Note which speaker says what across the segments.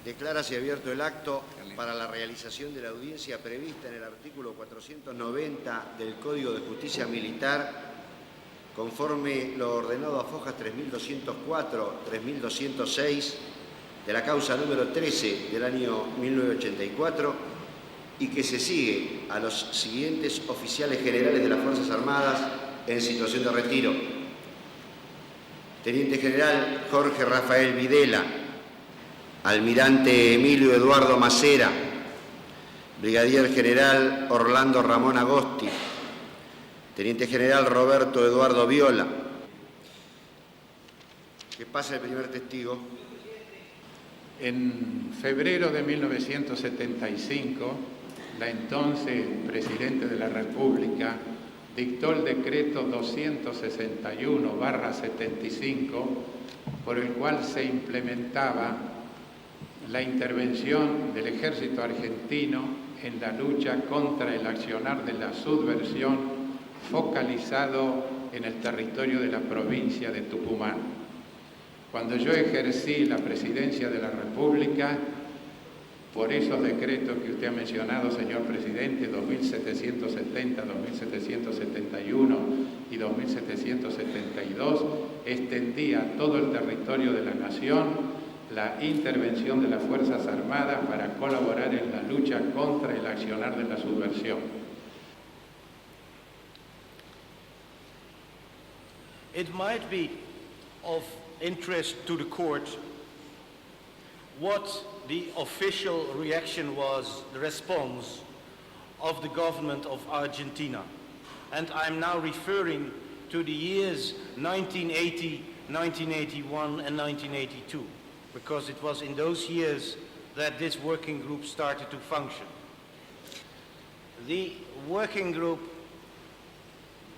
Speaker 1: Declárase abierto el acto para la realización de la audiencia prevista en el artículo 490 del Código de Justicia Militar, conforme lo ordenado a fojas 3204, 3206 de la causa número 13 del año 1984 y que se sigue a los siguientes oficiales generales de las Fuerzas Armadas en situación de retiro. Teniente General Jorge Rafael Videla, Almirante Emilio Eduardo Macera, Brigadier General Orlando Ramón Agosti, Teniente General Roberto Eduardo Viola. Que pasa el primer testigo.
Speaker 2: En febrero de 1975, la entonces Presidente de la República dictó el decreto 261/75, por el cual se implementaba la intervención del ejército argentino en la lucha contra el accionar de la subversión focalizado en el territorio de la provincia de Tucumán. Cuando yo ejercí la presidencia de la República, por esos decretos que usted ha mencionado, señor presidente, 2770, 2771 y 2772, extendía a todo el territorio de la nación la intervención de las Fuerzas Armadas para colaborar en la lucha contra el accionar de la subversión.
Speaker 3: It might be of interest to the court what the official reaction was, the response of the government of Argentina. And I'm now referring to the years 1980, 1981 and 1982, because it was in those years that this working group started to function. The working group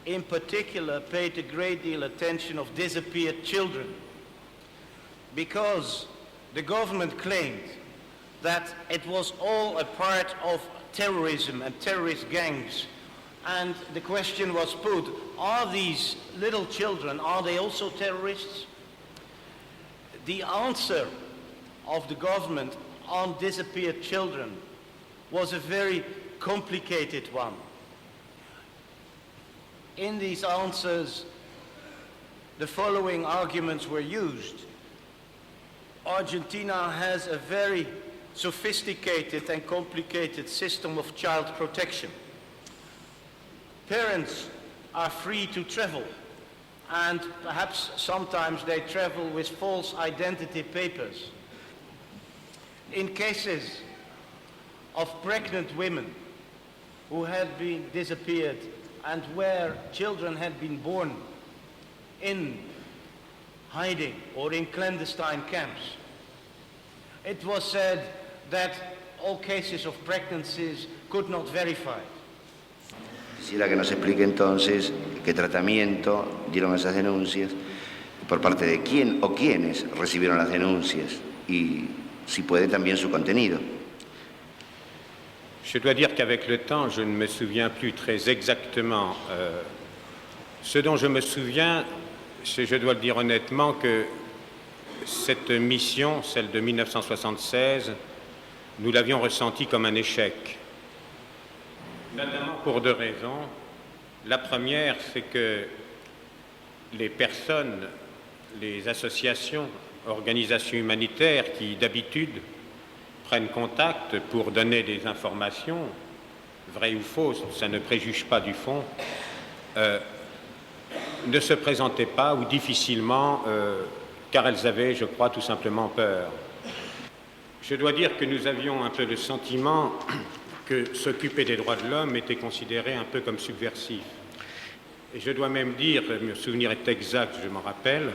Speaker 3: in particular paid a great deal of attention of disappeared children, because the government claimed that it was all a part of terrorism and terrorist gangs. And the question was put, are these little children, are they also terrorists? The answer of the government on disappeared children was a very complicated one. In these answers, the following arguments were used. Argentina has a very sophisticated and complicated system of child protection. Parents are free to travel, and perhaps sometimes they travel with false identity papers. In cases of pregnant women who had been disappeared and where children had been born in hiding or in clandestine camps, it was said that all cases of pregnancies could not verify.
Speaker 1: Quisiera que nos explique entonces qué tratamiento dieron esas denuncias, por parte de quién o quiénes recibieron las denuncias y, si puede, también su contenido.
Speaker 4: Je dois dire qu'avec le temps, je ne me souviens plus très exactement. Ce dont je me souviens, c'est, je dois le dire honnêtement, que cette mission, celle de 1976, nous l'avions ressentie comme un échec. Notamment pour deux raisons. La première, c'est que les personnes, les associations, organisations humanitaires qui, d'habitude, prennent contact pour donner des informations, vraies ou fausses, ça ne préjuge pas du fond, ne se présentaient pas ou difficilement, car elles avaient, je crois, tout simplement peur. Je dois dire que nous avions un peu le sentiment que s'occuper des droits de l'homme était considéré un peu comme subversif. Et je dois même dire, mon souvenir est exact, je m'en rappelle,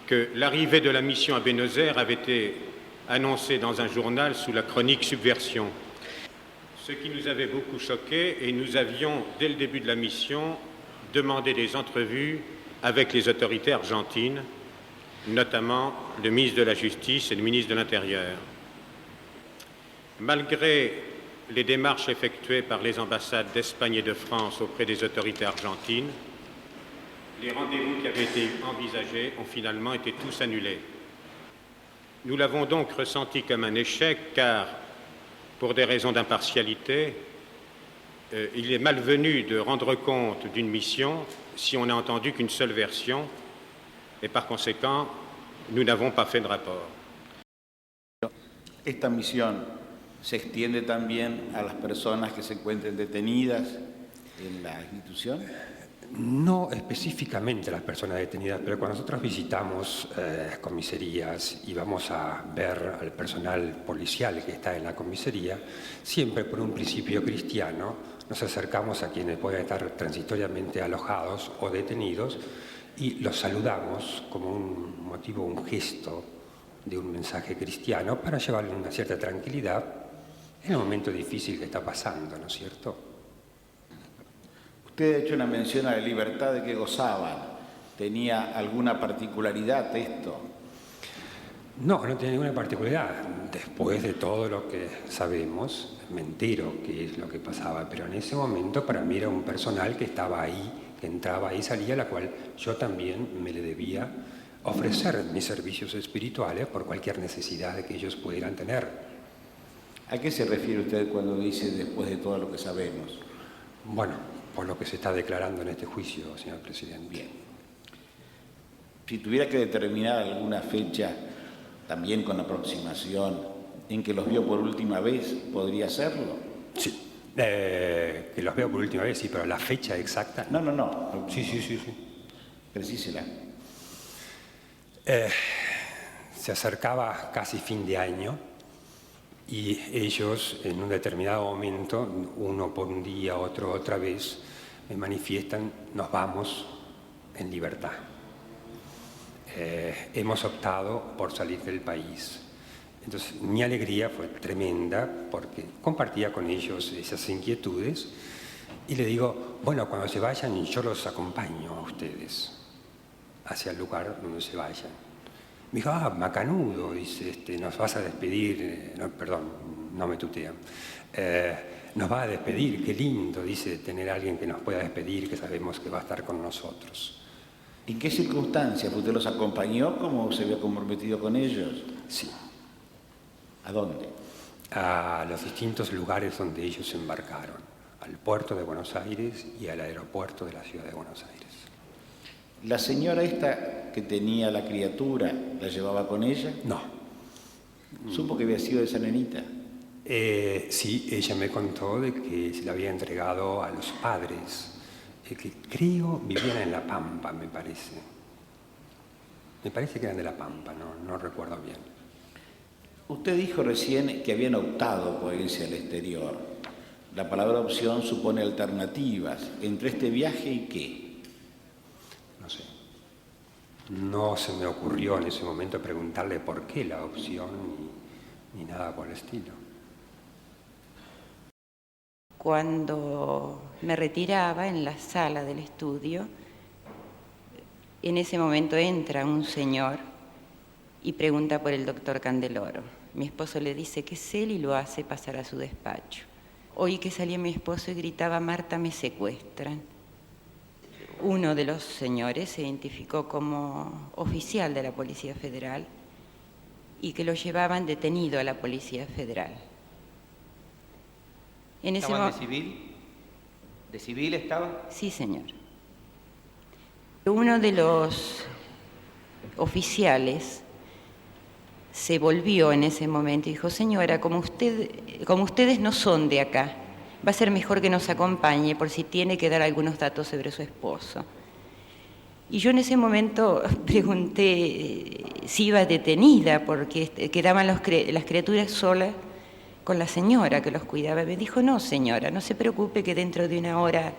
Speaker 4: que l'arrivée de la mission à Buenos Aires avait été annoncée dans un journal sous la chronique Subversion. Ce qui nous avait beaucoup choqués, et nous avions, dès le début de la mission, demandé des entrevues avec les autorités argentines, notamment le ministre de la Justice et le ministre de l'Intérieur. Malgré les démarches effectuées par les ambassades d'Espagne et de France auprès des autorités argentines, les rendez-vous qui avaient été envisagés ont finalement été tous annulés. Nous l'avons donc ressenti comme un échec car, pour des raisons d'impartialité, il est malvenu de rendre compte d'une mission si on n'a entendu qu'une seule version et par conséquent, nous n'avons pas fait de rapport.
Speaker 5: Esta misión se extiende también a las personas que se encuentren detenidas en la institución.
Speaker 6: No específicamente las personas detenidas, pero cuando nosotros visitamos comisarías y vamos a ver al personal policial que está en la comisaría, siempre por un principio cristiano nos acercamos a quienes pueden estar transitoriamente alojados o detenidos y los saludamos como un motivo, un gesto de un mensaje cristiano para llevarle una cierta tranquilidad en el momento difícil que está pasando, ¿no es cierto?
Speaker 5: Usted ha hecho una mención a la libertad de que gozaban. ¿Tenía alguna particularidad esto?
Speaker 6: No, no tiene ninguna particularidad. Después de todo lo que sabemos, me entero qué es lo que pasaba, pero en ese momento para mí era un personal que estaba ahí, que entraba y salía, a la cual yo también me le debía ofrecer mis servicios espirituales por cualquier necesidad que ellos pudieran tener.
Speaker 5: ¿A qué se refiere usted cuando dice después de todo lo que sabemos?
Speaker 6: Bueno, por lo que se está declarando en este juicio, señor presidente.
Speaker 5: Bien. Si tuviera que determinar alguna fecha, también con aproximación, en que los vio por última vez, ¿podría hacerlo?
Speaker 6: Sí. Que los veo por última vez, sí, pero la fecha exacta...
Speaker 5: No.
Speaker 6: Sí.
Speaker 5: Precísela.
Speaker 6: Se acercaba casi fin de año y ellos en un determinado momento, uno por un día, otro otra vez, me manifiestan, nos vamos en libertad. Hemos optado por salir del país. Entonces mi alegría fue tremenda porque compartía con ellos esas inquietudes y le digo, bueno, cuando se vayan yo los acompaño a ustedes hacia el lugar donde se vayan. Me dijo, macanudo, dice, nos vas a despedir, no, perdón, no me tutean, nos va a despedir, qué lindo, dice, tener a alguien que nos pueda despedir, que sabemos que va a estar con nosotros.
Speaker 5: ¿En qué circunstancias? ¿Usted los acompañó? ¿Cómo se había comprometido con ellos?
Speaker 6: Sí.
Speaker 5: ¿A dónde?
Speaker 6: A los distintos lugares donde ellos embarcaron, al puerto de Buenos Aires y al aeropuerto de la ciudad de Buenos Aires.
Speaker 5: ¿La señora esta que tenía la criatura, la llevaba con ella?
Speaker 6: No.
Speaker 5: ¿Supo que había sido de esa nenita?
Speaker 6: Sí, ella me contó de que se la había entregado a los padres, que creo vivían en La Pampa, me parece. Me parece que eran de La Pampa, no recuerdo bien.
Speaker 5: Usted dijo recién que habían optado por irse al exterior. La palabra opción supone alternativas. ¿Entre este viaje y qué?
Speaker 6: No sé. No se me ocurrió en ese momento preguntarle por qué la opción ni nada por el estilo.
Speaker 7: Cuando me retiraba en la sala del estudio, en ese momento entra un señor y pregunta por el doctor Candeloro. Mi esposo le dice que es él y lo hace pasar a su despacho. Oí que salía mi esposo y gritaba, Marta, me secuestran. Uno de los señores se identificó como oficial de la Policía Federal y que lo llevaban detenido a la Policía Federal.
Speaker 8: ¿Estaban de civil? ¿De civil estaba?
Speaker 7: Sí, señor. Uno de los oficiales se volvió en ese momento y dijo, señora, como ustedes no son de acá, va a ser mejor que nos acompañe por si tiene que dar algunos datos sobre su esposo. Y yo en ese momento pregunté si iba detenida porque quedaban las criaturas solas con la señora que los cuidaba. Me dijo, no señora, no se preocupe que dentro de una hora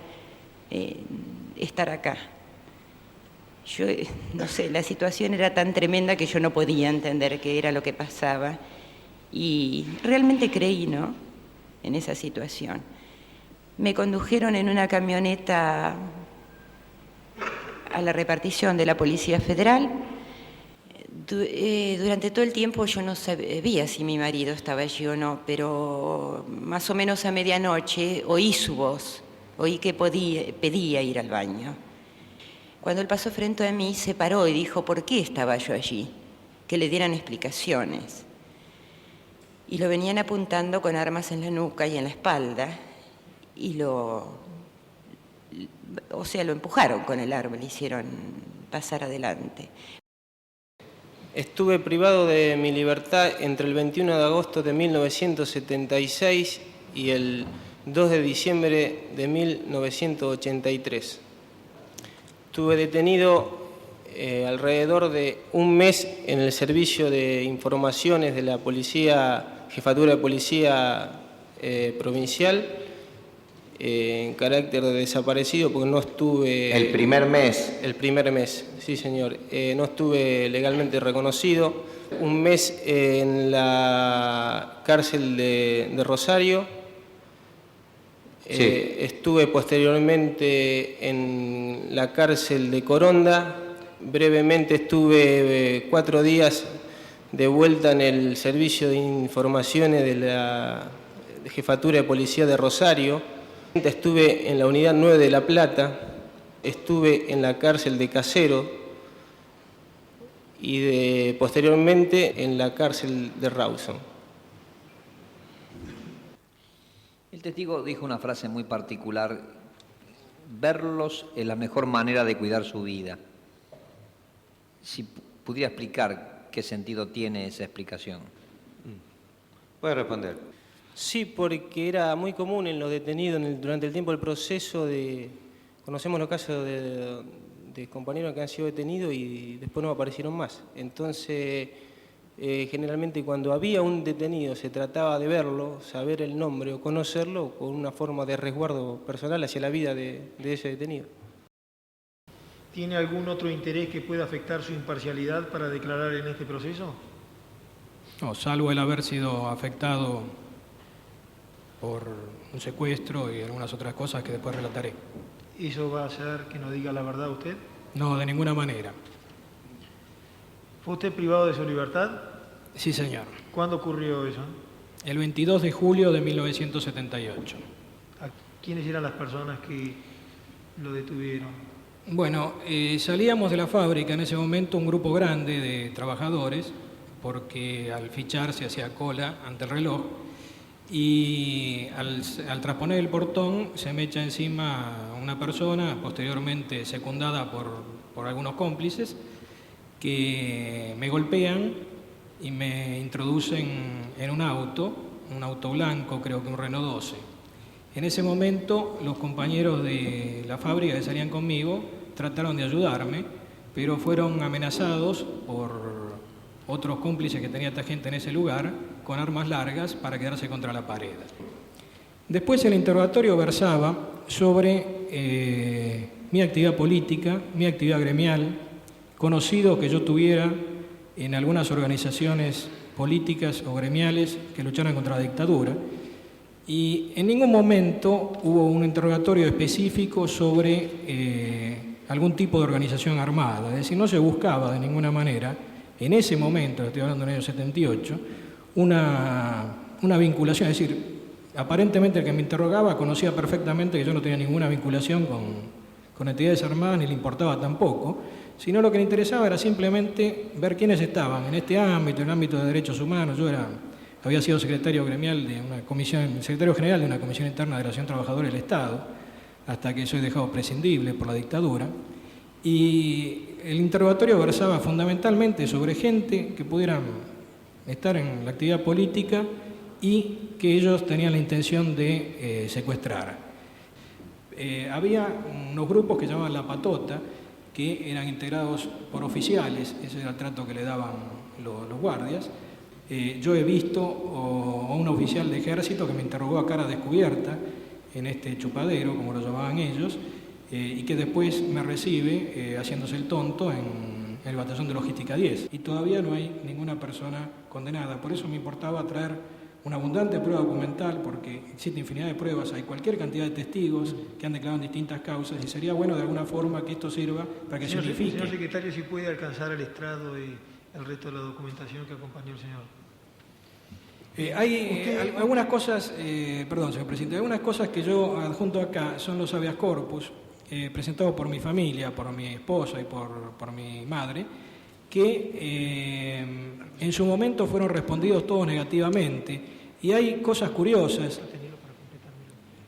Speaker 7: estará acá. Yo, no sé, la situación era tan tremenda que yo no podía entender qué era lo que pasaba y realmente creí, ¿no?, en esa situación. Me condujeron en una camioneta a la repartición de la Policía Federal. Durante todo el tiempo yo no sabía si mi marido estaba allí o no, pero más o menos a medianoche oí su voz, oí que pedía ir al baño. Cuando él pasó frente a mí, se paró y dijo, ¿por qué estaba yo allí? que le dieran explicaciones. Y lo venían apuntando con armas en la nuca y en la espalda, y lo empujaron con el arma, le hicieron pasar adelante.
Speaker 9: Estuve privado de mi libertad entre el 21 de agosto de 1976 y el 2 de diciembre de 1983. Estuve detenido alrededor de un mes en el servicio de informaciones de la policía, Jefatura de Policía Provincial, en carácter de desaparecido, porque no estuve...
Speaker 8: ¿El primer mes?
Speaker 9: El primer mes, sí señor. No estuve legalmente reconocido. Un mes en la cárcel de Rosario.
Speaker 8: Sí.
Speaker 9: Estuve posteriormente en la cárcel de Coronda. Brevemente estuve 4 días de vuelta en el servicio de informaciones de la Jefatura de Policía de Rosario. Estuve en la unidad 9 de La Plata, estuve en la cárcel de Casero y posteriormente en la cárcel de Rawson.
Speaker 8: El testigo dijo una frase muy particular: verlos es la mejor manera de cuidar su vida. Si pudiera explicar qué sentido tiene esa explicación.
Speaker 4: Puede responder.
Speaker 9: Sí, porque era muy común en los detenidos durante el tiempo del proceso conocemos los casos de compañeros que han sido detenidos y después no aparecieron más. Entonces, generalmente cuando había un detenido se trataba de verlo, saber el nombre o conocerlo con una forma de resguardo personal hacia la vida de ese detenido.
Speaker 10: ¿Tiene algún otro interés que pueda afectar su imparcialidad para declarar en este proceso?
Speaker 11: No, salvo el haber sido afectado por un secuestro y algunas otras cosas que después relataré.
Speaker 10: ¿Eso va a hacer que no diga la verdad usted?
Speaker 11: No, de ninguna manera.
Speaker 10: ¿Fue usted privado de su libertad?
Speaker 11: Sí, señor.
Speaker 10: ¿Cuándo ocurrió eso?
Speaker 11: El 22 de julio de 1978.
Speaker 10: ¿Quiénes eran las personas que lo detuvieron?
Speaker 11: Bueno, salíamos de la fábrica en ese momento un grupo grande de trabajadores, porque al fichar se hacía cola ante el reloj, y al trasponer el portón se me echa encima una persona, posteriormente secundada por algunos cómplices, que me golpean y me introducen en un auto blanco, creo que un Renault 12. En ese momento los compañeros de la fábrica que salían conmigo trataron de ayudarme, pero fueron amenazados por otros cómplices que tenía esta gente en ese lugar con armas largas para quedarse contra la pared. Después el interrogatorio versaba sobre mi actividad política, mi actividad gremial, conocido que yo tuviera en algunas organizaciones políticas o gremiales que lucharan contra la dictadura, y en ningún momento hubo un interrogatorio específico sobre algún tipo de organización armada, es decir, no se buscaba de ninguna manera, en ese momento, estoy hablando del año 78, una vinculación, es decir, aparentemente el que me interrogaba conocía perfectamente que yo no tenía ninguna vinculación con entidades armadas, ni le importaba tampoco, sino lo que le interesaba era simplemente ver quiénes estaban en este ámbito, en el ámbito de derechos humanos. Yo había sido secretario gremial de una comisión, secretario general de una comisión interna de relación trabajadores del Estado, hasta que soy dejado prescindible por la dictadura, y el interrogatorio versaba fundamentalmente sobre gente que pudieran estar en la actividad política y que ellos tenían la intención de secuestrar. Había unos grupos que llamaban La Patota, que eran integrados por oficiales, ese era el trato que le daban los guardias. Yo he visto a un oficial de ejército que me interrogó a cara descubierta en este chupadero, como lo llamaban ellos, y que después me recibe haciéndose el tonto en el batallón de logística 10. Y todavía no hay ninguna persona condenada. Por eso me importaba traer una abundante prueba documental, porque existe infinidad de pruebas, hay cualquier cantidad de testigos que han declarado en distintas causas, y sería bueno de alguna forma que esto sirva para que se unifique.
Speaker 10: Señor secretario, si puede alcanzar el estrado y el resto de la documentación que acompañó el señor.
Speaker 11: Hay algunas cosas, perdón, señor presidente, algunas cosas que yo adjunto acá son los habeas corpus presentados por mi familia, por mi esposa y por mi madre, que en su momento fueron respondidos todos negativamente. Y hay cosas curiosas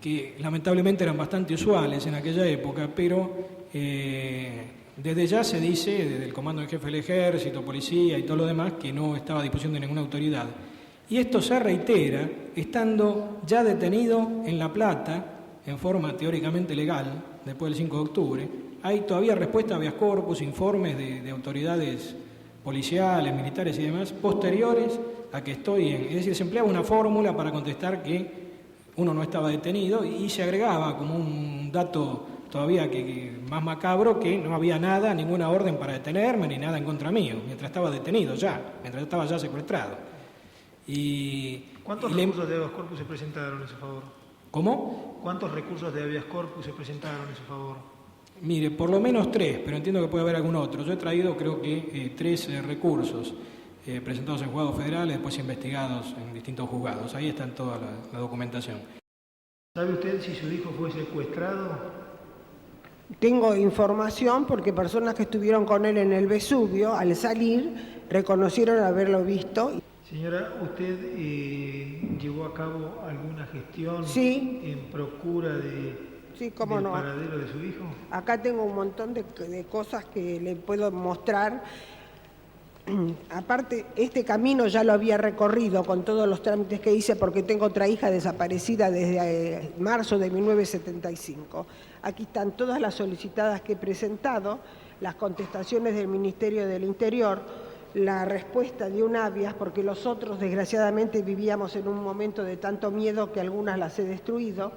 Speaker 11: que lamentablemente eran bastante usuales en aquella época, pero desde ya se dice, desde el comando del jefe del ejército, policía y todo lo demás, que no estaba a disposición de ninguna autoridad. Y esto se reitera estando ya detenido en La Plata, en forma teóricamente legal, después del 5 de octubre. Hay todavía respuesta a habeas corpus, informes de autoridades policiales, militares y demás, posteriores a que estoy en... Es decir, se empleaba una fórmula para contestar que uno no estaba detenido y se agregaba como un dato todavía que más macabro, que no había nada, ninguna orden para detenerme ni nada en contra mío, mientras estaba detenido ya, mientras estaba ya secuestrado.
Speaker 10: ¿Cuántos recursos de habeas corpus se presentaron en su favor?
Speaker 11: ¿Cómo?
Speaker 10: ¿Cuántos recursos de habeas corpus se presentaron en su favor?
Speaker 11: Mire, por lo menos 3, pero entiendo que puede haber algún otro. Yo he traído creo que 3 recursos presentados en juzgados federales, después investigados en distintos juzgados. Ahí está toda la documentación.
Speaker 10: ¿Sabe usted si su hijo fue secuestrado?
Speaker 12: Tengo información porque personas que estuvieron con él en el Vesubio, al salir, reconocieron haberlo visto.
Speaker 10: Señora, ¿usted llevó a cabo alguna gestión en procura del paradero de su hijo?
Speaker 12: Acá tengo un montón de cosas que le puedo mostrar. Aparte, este camino ya lo había recorrido con todos los trámites que hice porque tengo otra hija desaparecida desde marzo de 1975. Aquí están todas las solicitadas que he presentado, las contestaciones del Ministerio del Interior, la respuesta de un habeas, porque los otros desgraciadamente vivíamos en un momento de tanto miedo que algunas las he destruido.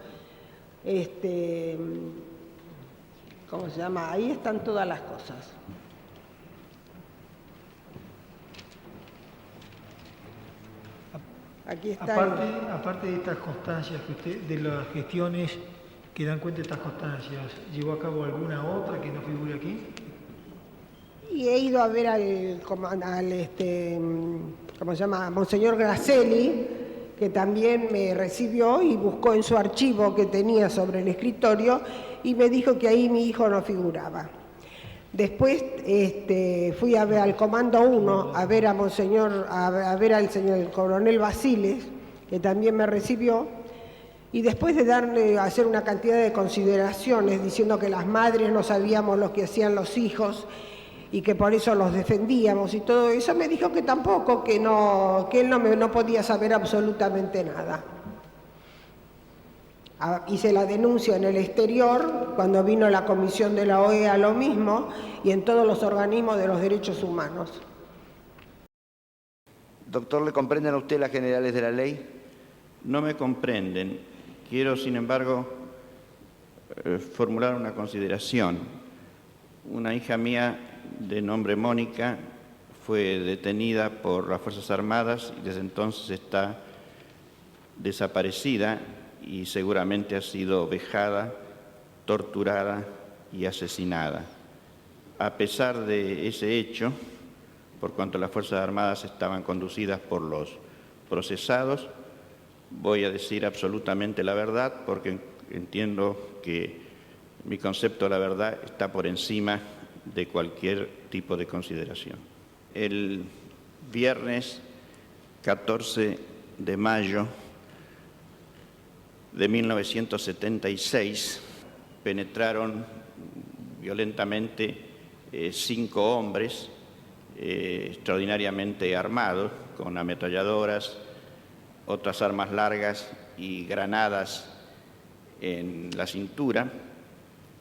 Speaker 12: ¿Cómo se llama? Ahí están todas las cosas. Aquí está.
Speaker 10: Aparte de estas constancias que usted, de las gestiones que dan cuenta de estas constancias, ¿llevó a cabo alguna otra que no figure aquí?
Speaker 12: Y he ido a ver ¿cómo se llama? Monseñor Gracelli, que también me recibió y buscó en su archivo que tenía sobre el escritorio y me dijo que ahí mi hijo no figuraba. Después fui a ver al Comando 1 a ver al coronel Basiles, que también me recibió, y después de hacer una cantidad de consideraciones diciendo que las madres no sabíamos lo que hacían los hijos y que por eso los defendíamos y todo eso, me dijo que tampoco, que él no podía saber absolutamente nada. Hice la denuncia en el exterior, cuando vino la comisión de la OEA lo mismo, y en todos los organismos de los derechos humanos.
Speaker 13: Doctor, ¿le comprenden a usted las generales de la ley? No me comprenden. Quiero, sin embargo, formular una consideración. Una hija mía de nombre Mónica fue detenida por las Fuerzas Armadas y desde entonces está desaparecida y seguramente ha sido vejada, torturada y asesinada. A pesar de ese hecho, por cuanto las Fuerzas Armadas estaban conducidas por los procesados, voy a decir absolutamente la verdad porque entiendo que mi concepto de la verdad está por encima de cualquier tipo de consideración. El viernes 14 de mayo de 1976 penetraron violentamente 5 hombres extraordinariamente armados con ametralladoras, otras armas largas y granadas en la cintura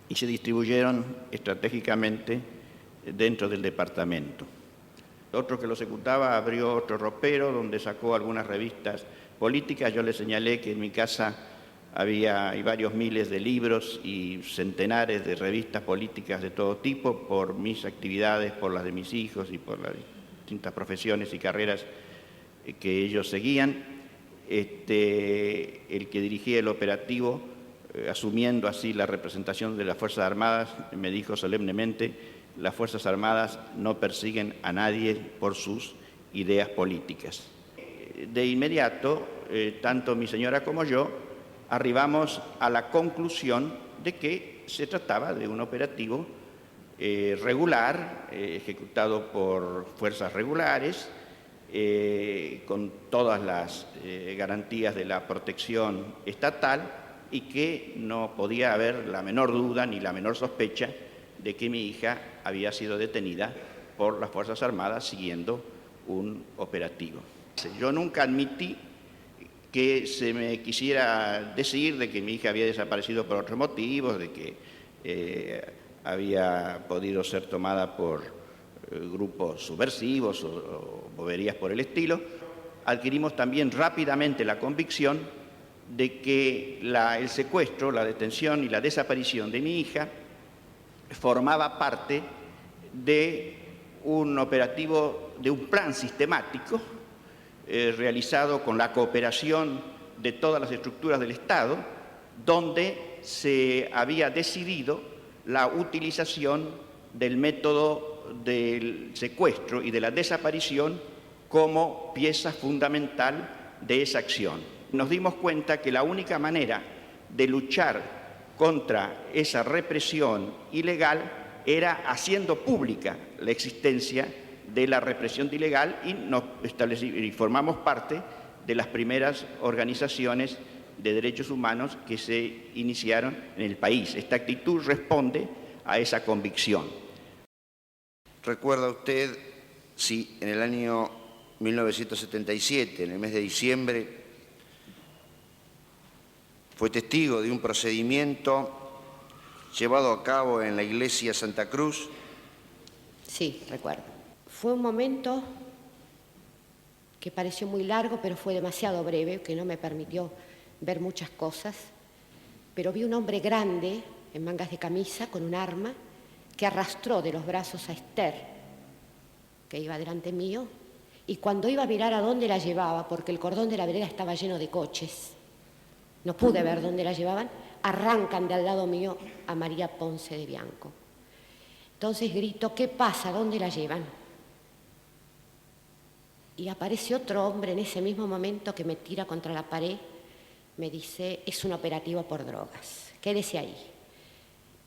Speaker 13: y se distribuyeron estratégicamente dentro del departamento. Otro que lo ejecutaba abrió otro ropero donde sacó algunas revistas políticas. Yo le señalé que en mi casa hay varios miles de libros y centenares de revistas políticas de todo tipo por mis actividades, por las de mis hijos y por las distintas profesiones y carreras que ellos seguían. El que dirigía el operativo, asumiendo así la representación de las Fuerzas Armadas, me dijo solemnemente: las Fuerzas Armadas no persiguen a nadie por sus ideas políticas. De inmediato, tanto mi señora como yo arribamos a la conclusión de que se trataba de un operativo regular, ejecutado por fuerzas regulares, con todas las garantías de la protección estatal, y que no podía haber la menor duda ni la menor sospecha de que mi hija había sido detenida por las Fuerzas Armadas siguiendo un operativo. Yo nunca admití que se me quisiera decir de que mi hija había desaparecido por otros motivos, de que había podido ser tomada por grupos subversivos o boberías por el estilo. Adquirimos también rápidamente la convicción de que el secuestro, la detención y la desaparición de mi hija formaba parte de un operativo, de un plan sistemático realizado con la cooperación de todas las estructuras del Estado, donde se había decidido la utilización del método del secuestro y de la desaparición como pieza fundamental de esa acción. Nos dimos cuenta que la única manera de luchar contra esa represión ilegal era haciendo pública la existencia de la represión ilegal, y formamos parte de las primeras organizaciones de derechos humanos que se iniciaron en el país. Esta actitud responde a esa convicción.
Speaker 1: ¿Recuerda usted si en el año 1977, en el mes de diciembre, fue testigo de un procedimiento llevado a cabo en la iglesia Santa Cruz?
Speaker 14: Sí, recuerdo. Fue un momento que pareció muy largo, pero fue demasiado breve, que no me permitió ver muchas cosas. Pero vi un hombre grande, en mangas de camisa, con un arma, que arrastró de los brazos a Esther, que iba delante mío, y cuando iba a mirar a dónde la llevaba, porque el cordón de la vereda estaba lleno de coches, no pude ver dónde la llevaban, arrancan de al lado mío a María Ponce de Bianco. Entonces grito, ¿qué pasa? ¿Dónde la llevan? Y aparece otro hombre en ese mismo momento que me tira contra la pared, me dice, es un operativo por drogas, quédese ahí.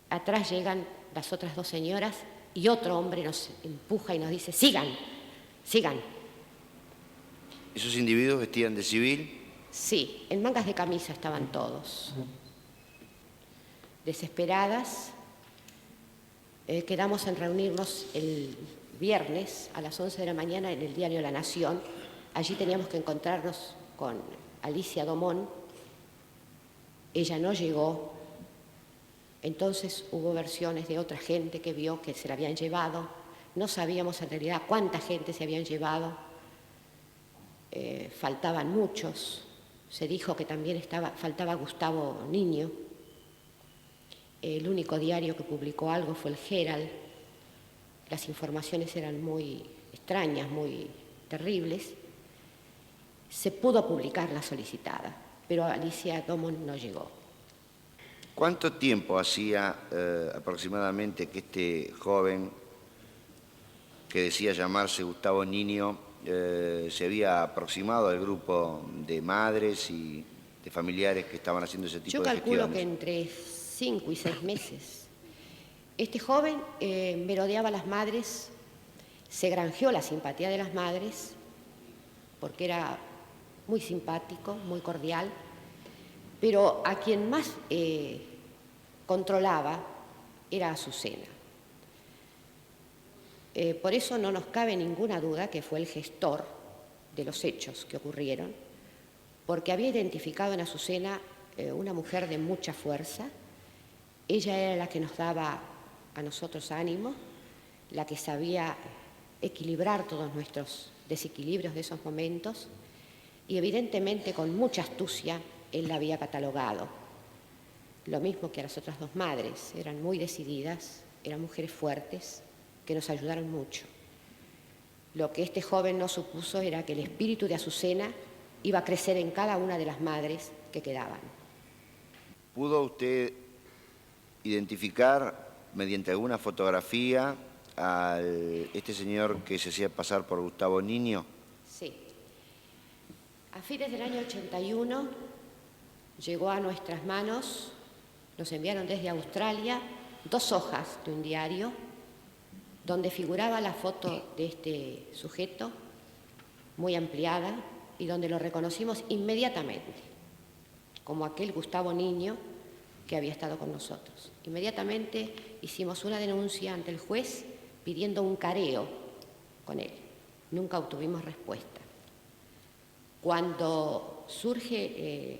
Speaker 14: Atrás llegan las otras dos señoras y otro hombre nos empuja y nos dice, sigan, sigan.
Speaker 1: ¿Esos individuos vestían de civil?
Speaker 14: Sí, en mangas de camisa estaban todos. Desesperadas, quedamos en reunirnos el viernes a las 11 de la mañana en el diario La Nación. Allí teníamos que encontrarnos con Alicia Domón. Ella no llegó. Entonces hubo versiones de otra gente que vio que se la habían llevado. No sabíamos en realidad cuánta gente se habían llevado. Faltaban muchos. Se dijo que también faltaba Gustavo Niño. El único diario que publicó algo fue el Herald. Las informaciones eran muy extrañas, muy terribles. Se pudo publicar la solicitada, pero Alicia Domón no llegó.
Speaker 1: ¿Cuánto tiempo hacía aproximadamente que este joven, que decía llamarse Gustavo Niño, se había aproximado al grupo de madres y de familiares que estaban haciendo ese tipo de gestiones?
Speaker 14: Yo calculo que entre 5 y 6 meses. Este joven merodeaba a las madres, se granjeó la simpatía de las madres, porque era muy simpático, muy cordial, pero a quien más controlaba era Azucena. Por eso no nos cabe ninguna duda que fue el gestor de los hechos que ocurrieron, porque había identificado en Azucena una mujer de mucha fuerza. Ella era la que nos daba a nosotros ánimo, la que sabía equilibrar todos nuestros desequilibrios de esos momentos, y evidentemente con mucha astucia él la había catalogado. Lo mismo que a las otras dos madres, eran muy decididas, eran mujeres fuertes, que nos ayudaron mucho. Lo que este joven no supuso era que el espíritu de Azucena iba a crecer en cada una de las madres que quedaban.
Speaker 1: ¿Pudo usted identificar mediante alguna fotografía a este señor que se hacía pasar por Gustavo Niño?
Speaker 14: Sí. A fines del año 81 llegó a nuestras manos, nos enviaron desde Australia 2 hojas de un diario donde figuraba la foto de este sujeto, muy ampliada, y donde lo reconocimos inmediatamente, como aquel Gustavo Niño que había estado con nosotros. Inmediatamente hicimos una denuncia ante el juez pidiendo un careo con él. Nunca obtuvimos respuesta. Cuando surge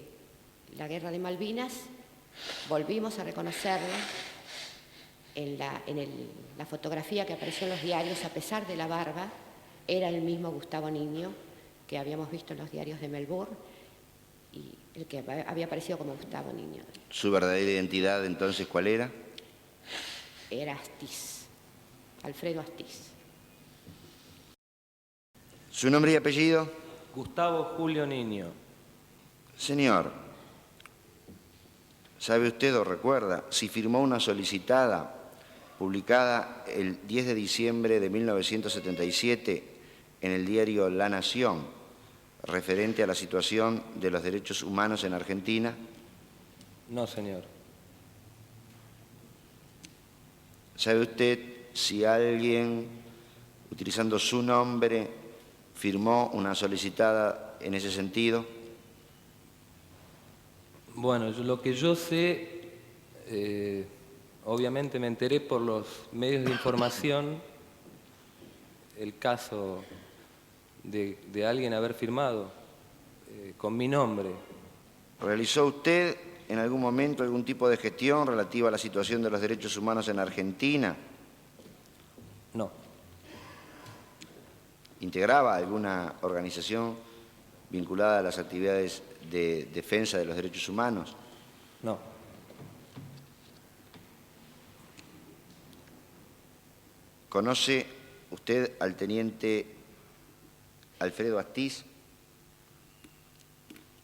Speaker 14: la Guerra de Malvinas, volvimos a reconocerlo en la fotografía que apareció en los diarios, a pesar de la barba, era el mismo Gustavo Niño que habíamos visto en los diarios de Melbourne y el que había aparecido como Gustavo Niño.
Speaker 1: ¿Su verdadera identidad entonces cuál era?
Speaker 14: Era Astiz, Alfredo Astiz.
Speaker 1: ¿Su nombre y apellido?
Speaker 15: Gustavo Julio Niño.
Speaker 1: Señor, ¿sabe usted o recuerda si firmó una solicitada publicada el 10 de diciembre de 1977 en el diario La Nación, referente a la situación de los derechos humanos en Argentina?
Speaker 15: No, señor.
Speaker 1: ¿Sabe usted si alguien, utilizando su nombre, firmó una solicitada en ese sentido?
Speaker 15: Bueno, lo que yo sé, obviamente me enteré por los medios de información, el caso de alguien haber firmado con mi nombre.
Speaker 1: ¿Realizó usted en algún momento algún tipo de gestión relativa a la situación de los derechos humanos en Argentina?
Speaker 15: No.
Speaker 1: ¿Integraba alguna organización vinculada a las actividades de defensa de los derechos humanos?
Speaker 15: No.
Speaker 1: ¿Conoce usted al teniente Alfredo Astiz?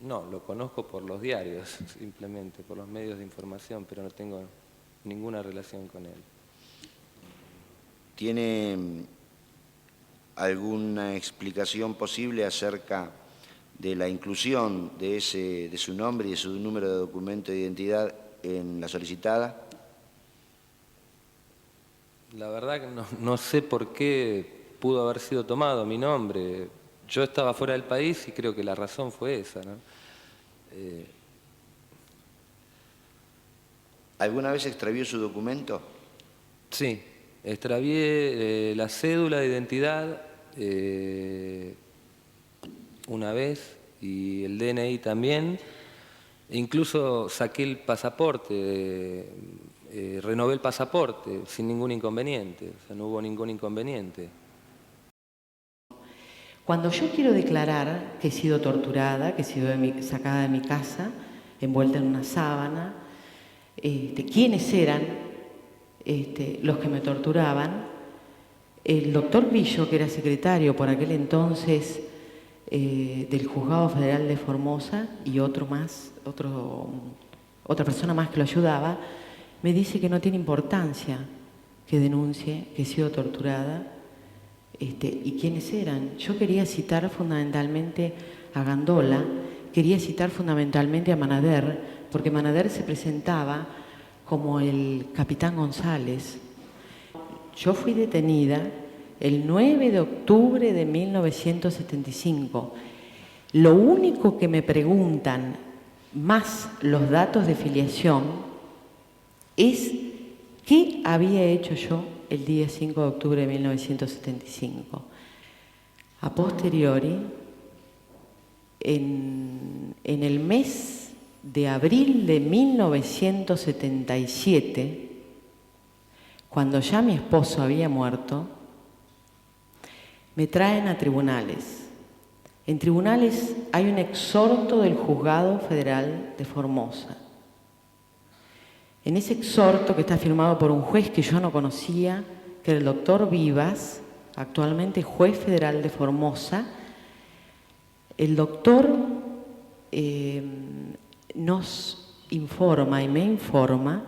Speaker 15: No, lo conozco por los diarios, simplemente, por los medios de información, pero no tengo ninguna relación con él.
Speaker 1: ¿Tiene alguna explicación posible acerca de la inclusión de su nombre y de su número de documento de identidad en la solicitada?
Speaker 15: La verdad que no sé por qué pudo haber sido tomado mi nombre. Yo estaba fuera del país y creo que la razón fue esa, ¿no?
Speaker 1: ¿Alguna vez extravió su documento?
Speaker 15: Sí, extravié la cédula de identidad una vez y el DNI también. Incluso saqué el pasaporte, renové el pasaporte sin ningún inconveniente, o sea, no hubo ningún inconveniente.
Speaker 16: Cuando yo quiero declarar que he sido torturada, que he sido sacada de mi casa, envuelta en una sábana, quiénes eran los que me torturaban, el doctor Villo, que era secretario por aquel entonces del Juzgado Federal de Formosa, y otra persona más que lo ayudaba, me dice que no tiene importancia que denuncie que he sido torturada. ¿Y quiénes eran? Yo quería citar fundamentalmente a Gandola, quería citar fundamentalmente a Manader, porque Manader se presentaba como el capitán González. Yo fui detenida el 9 de octubre de 1975. Lo único que me preguntan, más los datos de filiación, es qué había hecho yo el día 5 de octubre de 1975. A posteriori, en el mes de abril de 1977, cuando ya mi esposo había muerto, me traen a tribunales. En tribunales hay un exhorto del Juzgado Federal de Formosa. En ese exhorto, que está firmado por un juez que yo no conocía, que era el doctor Vivas, actualmente juez federal de Formosa, el doctor nos informa y me informa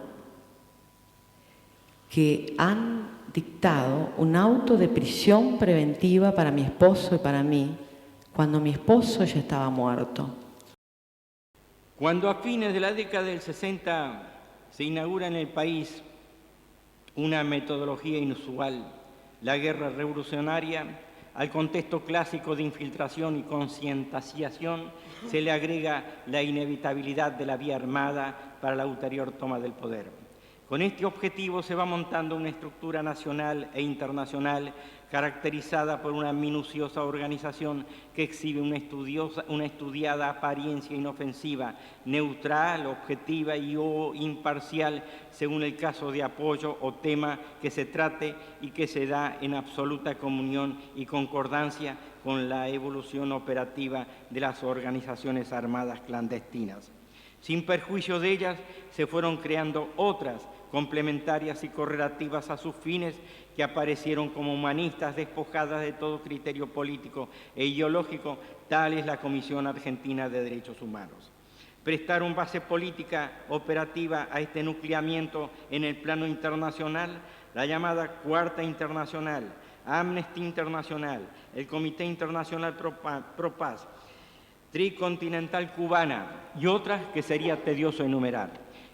Speaker 16: que han dictado un auto de prisión preventiva para mi esposo y para mí, cuando mi esposo ya estaba muerto.
Speaker 17: Cuando a fines de la década del 60 se inaugura en el país una metodología inusual la guerra revolucionaria, al contexto clásico de infiltración y concientización se le agrega la inevitabilidad de la vía armada para la ulterior toma del poder. Con este objetivo se va montando una estructura nacional e internacional caracterizada por una minuciosa organización que exhibe una estudiada apariencia inofensiva, neutral, objetiva y o imparcial según el caso de apoyo o tema que se trate y que se da en absoluta comunión y concordancia con la evolución operativa de las organizaciones armadas clandestinas. Sin perjuicio de ellas, se fueron creando otras complementarias y correlativas a sus fines que aparecieron como humanistas despojadas de todo criterio político e ideológico, tal es la Comisión Argentina de Derechos Humanos. Prestaron base política operativa a este nucleamiento en el plano internacional, la llamada Cuarta Internacional, Amnesty Internacional, el Comité Internacional Pro Paz, Tricontinental Cubana y otras que sería tedioso enumerar.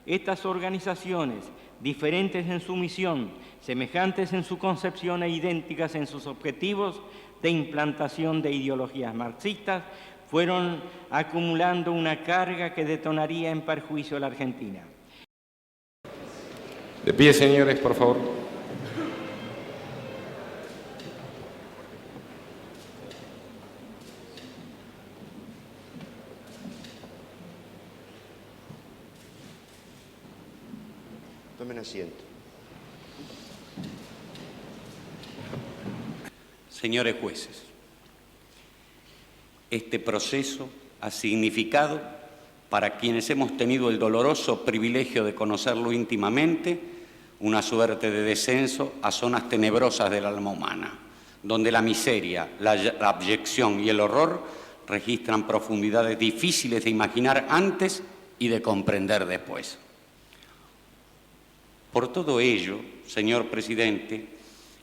Speaker 17: Estas organizaciones, diferentes en su misión, semejantes en su concepción e idénticas en sus objetivos de implantación de ideologías marxistas, fueron acumulando una carga que detonaría en perjuicio a la Argentina.
Speaker 18: De pie, señores, por favor.
Speaker 1: Tomen asiento.
Speaker 19: Señores jueces, este proceso ha significado, para quienes hemos tenido el doloroso privilegio de conocerlo íntimamente, una suerte de descenso a zonas tenebrosas del alma humana, donde la miseria, la abyección y el horror registran profundidades difíciles de imaginar antes y de comprender después. Por todo ello, señor presidente,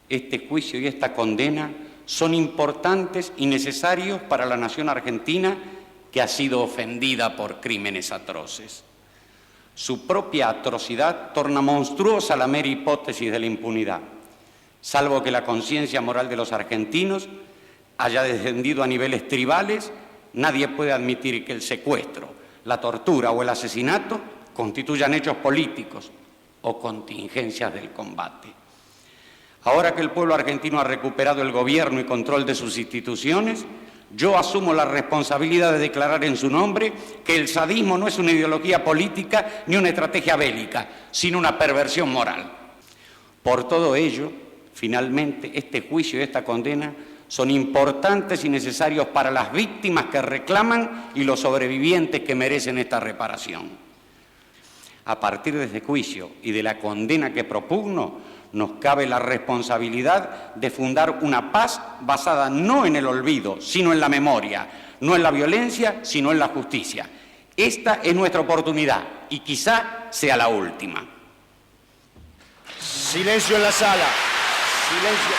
Speaker 19: este juicio y esta condena son importantes y necesarios para la nación argentina que ha sido ofendida por crímenes atroces. Su propia atrocidad torna monstruosa la mera hipótesis de la impunidad, salvo que la conciencia moral de los argentinos haya descendido a niveles tribales, nadie puede admitir que el secuestro, la tortura o el asesinato constituyan hechos políticos o contingencias del combate. Ahora que el pueblo argentino ha recuperado el gobierno y control de sus instituciones, yo asumo la responsabilidad de declarar en su nombre que el sadismo no es una ideología política ni una estrategia bélica, sino una perversión moral. Por todo ello, finalmente, este juicio y esta condena son importantes y necesarios para las víctimas que reclaman y los sobrevivientes que merecen esta reparación. A partir de este juicio y de la condena que propugno, nos cabe la responsabilidad de fundar una paz basada no en el olvido, sino en la memoria, no en la violencia, sino en la justicia. Esta es nuestra oportunidad y quizá sea la última.
Speaker 1: Silencio en la sala. Silencio.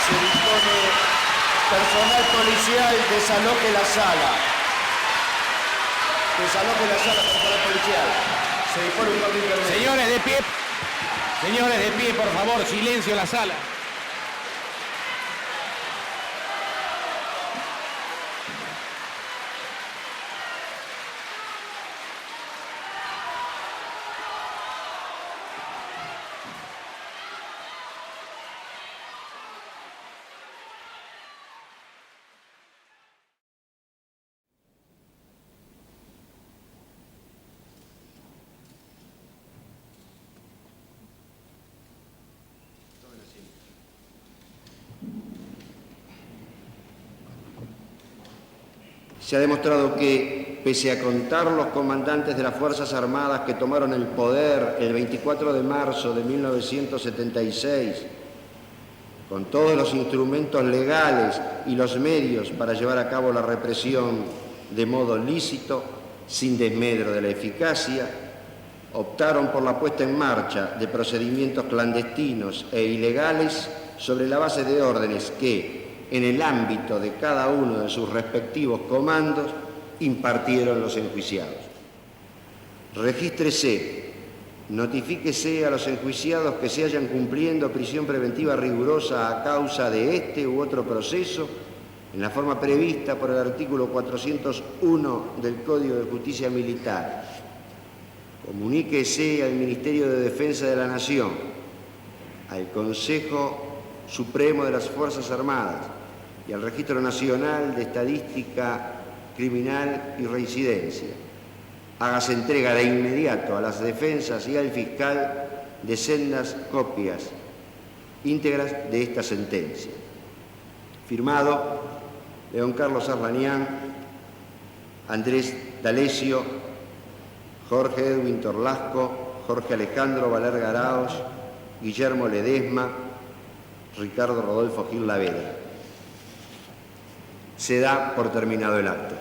Speaker 1: Se dispone personal policial desaloje la sala. Desaloje la sala, personal policial. Se dispone un orden intermedio.
Speaker 20: Señores de pie, por favor, silencio en la sala.
Speaker 1: Se ha demostrado que, pese a contar los comandantes de las Fuerzas Armadas que tomaron el poder el 24 de marzo de 1976, con todos los instrumentos legales y los medios para llevar a cabo la represión de modo lícito, sin desmedro de la eficacia, optaron por la puesta en marcha de procedimientos clandestinos e ilegales sobre la base de órdenes que, en el ámbito de cada uno de sus respectivos comandos, impartieron los enjuiciados. Regístrese Notifíquese a los enjuiciados que se hayan cumpliendo prisión preventiva rigurosa a causa de este u otro proceso en la forma prevista por el artículo 401 del Código de Justicia Militar. Comuníquese al Ministerio de Defensa de la Nación, al Consejo Supremo de las Fuerzas Armadas y al Registro Nacional de Estadística Criminal y Reincidencia. Hágase entrega de inmediato a las defensas y al fiscal de sendas copias íntegras de esta sentencia. Firmado León Carlos Arlanián, Andrés D'Alessio, Jorge Edwin Torlasco, Jorge Alejandro Valerga Araos, Guillermo Ledesma, Ricardo Rodolfo Gil Laveda. Se da por terminado el acto.